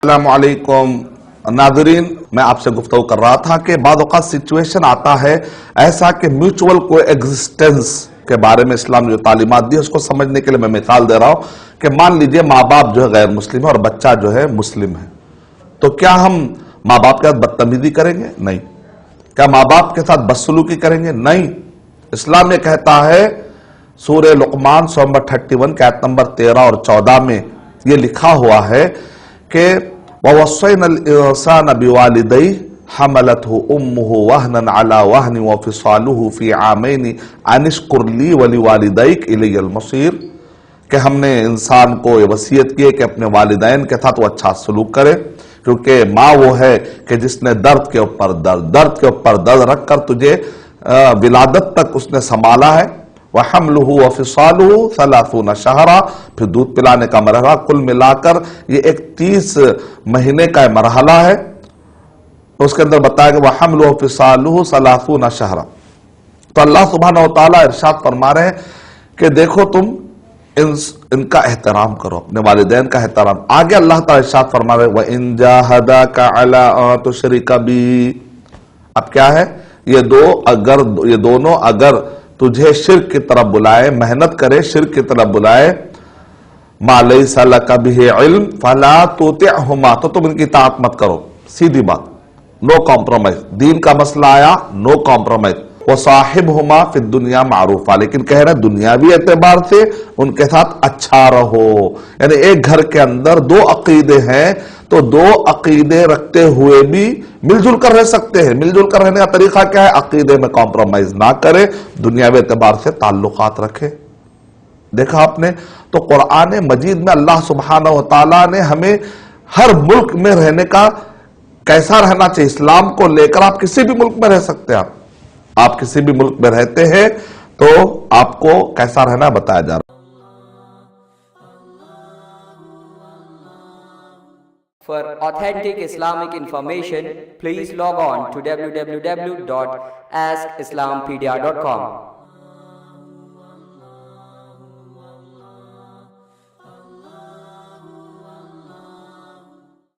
अस्सलाम वालेकुम नाज़रीन, मैं आपसे गुफ्तगू कर रहा था कि बाद औक़ात सिचुएशन आता है ऐसा कि म्यूचुअल को एग्जिस्टेंस के बारे में इस्लाम जो तालीमात दी है उसको समझने के लिए मैं मिसाल दे रहा हूं कि मान लीजिए माँ बाप जो है गैर मुस्लिम है और बच्चा जो है मुस्लिम है, तो क्या हम माँ बाप के साथ बदतमीजी करेंगे? नहीं। क्या माँ बाप के साथ बदसलूकी करेंगे? नहीं। इस्लाम ये कहता है, सूरह लुक़मान सूरह नंबर 31 के आयत नंबर 13 और 14 में ये लिखा हुआ है कि ववस्सैनल इंसान बिवालिदैहि हमलतहु उम्मुहु वहनन अला वहन व फिसालुहु फी आमैन अन इश्कुर ली व लिवालिदैक इलैयल मसीर, कि हमने इंसान को ये वसीयत की है कि अपने वालिदैन के साथ वो अच्छा सलूक करे, क्योंकि माँ वो है कि जिसने दर्द के ऊपर दर्द रखकर तुझे विलादत तक उसने संभाला है। वह हमलुहु व फिसालुहु 30 शहरा, फिर दूध पिलाने का मरहला, कुल मिलाकर ये एक 30 महीने का मरहला है। उसके अंदर बताया कि वह हमलुहु व फिसालुहु 30 शहरा। तो अल्लाह सुब्हानहू व तआला इरशाद फरमा रहे हैं कि देखो तुम इनका एहतराम करो, अपने वालिदैन का एहतराम। आगे अल्लाह ताला इरशाद फरमा रहे, व इन जाहदाका अला अन तुशरिका बी। अब क्या है, ये दोनों अगर तुझे शिर्क की तरफ बुलाए, मेहनत करे, शिर्क की तरफ बुलाए, मा लैसा लका बिही इल्म फला तुतिअहुमा, तो तुम इनकी इताअत मत करो। सीधी बात, नो कॉम्प्रोमाइज। दीन का मसला आया, नो कॉम्प्रोमाइज। वो साहिबहुमा फिद दुनिया मारूफा, लेकिन कह रहे दुनियावी एतबार से उनके साथ अच्छा रहो। यानी एक घर के अंदर दो अकीदे हैं तो दो अकीदे रखते हुए भी मिलजुल कर रह सकते हैं। मिलजुल कर रहने का तरीका क्या है? अकीदे में कॉम्प्रोमाइज ना करे, दुनियावी एतबार से ताल्लुकात रखे। देखा आपने, तो कुरान मजीद में अल्लाह सुब्हानहू व तआला ने हमें हर मुल्क में रहने का, कैसा रहना चाहिए इस्लाम को लेकर। आप किसी भी मुल्क में रह सकते हैं, आप किसी भी मुल्क में रहते हैं तो आपको कैसा रहना बताया जा रहा है। For authentic Islamic information, please log on to www.askislampedia.com.